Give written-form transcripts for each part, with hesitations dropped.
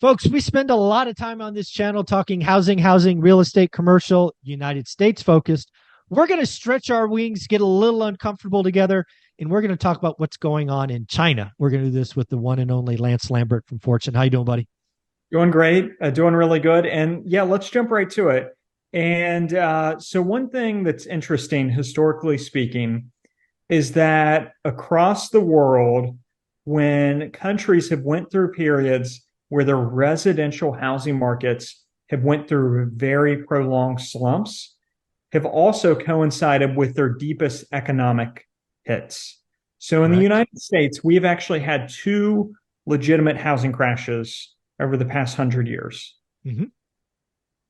Folks, we spend a lot of time on this channel talking housing, real estate, commercial, United States focused. We're going to stretch our wings, get a little uncomfortable together, and we're going to talk about what's going on in China. We're going to do this with the one and only Lance Lambert from Fortune. How you doing, buddy? Doing great, doing really good. And yeah, let's jump right to it. And so one thing that's interesting, historically speaking, is that across the world, when countries have went through periods where their residential housing markets have went through very prolonged slumps, have also coincided with their deepest economic hits. So in the Correct. United States, we've actually had two legitimate housing crashes over the past 100 years. Mm-hmm.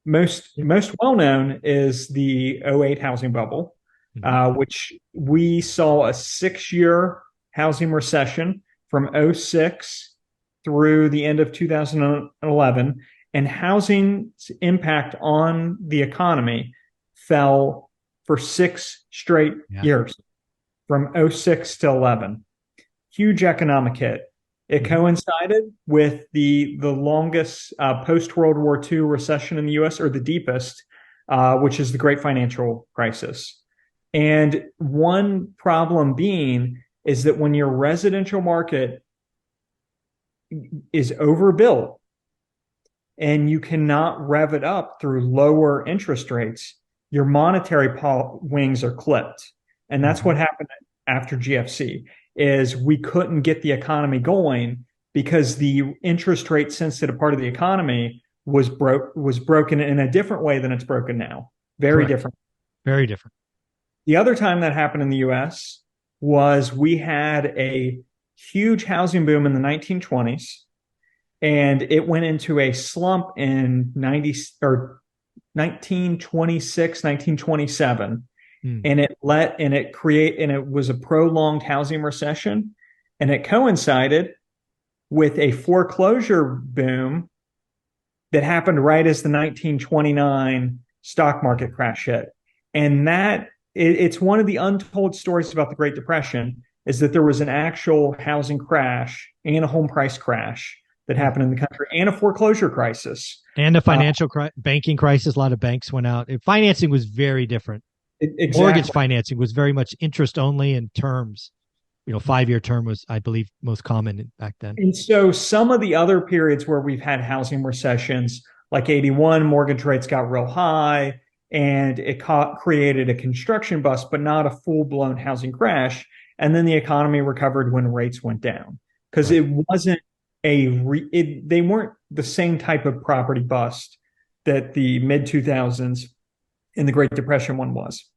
Most well known is the '08 housing bubble, Mm-hmm. which we saw a 6 year housing recession from '06 through the end of 2011, and housing's impact on the economy fell for 6 straight Yeah. years from '06 to 11. Huge economic hit. It Mm-hmm. coincided with the longest post World War II recession in the U.S., or the deepest, which is the Great Financial Crisis. And one problem being is that when your residential market is overbuilt and you cannot rev it up through lower interest rates, your monetary wings are clipped. And that's Mm-hmm. what happened after GFC, is we couldn't get the economy going because the interest rate sensitive part of the economy was broken in a different way than it's broken now. Very Correct. different. Very different. The other time that happened in the US was we had a huge housing boom in the 1920s, and it went into a slump in 90 or 1926, 1927. Mm. And it was a prolonged housing recession, and it coincided with a foreclosure boom that happened right as the 1929 stock market crash hit. And it's one of the untold stories about the Great Depression, is that there was an actual housing crash and a home price crash that Mm. happened in the country, and a foreclosure crisis. And the Uh, banking crisis, a lot of banks went out. Financing was very different. Mortgage exactly. financing was very much interest only and terms. 5-year term was, I believe, most common back then. And so some of the other periods where we've had housing recessions, like '81, mortgage rates got real high and it created a construction bust, but not a full blown housing crash. And then the economy recovered when rates went down, because Right. it wasn't they weren't the same type of property bust that the mid 2000s and the Great Depression one was.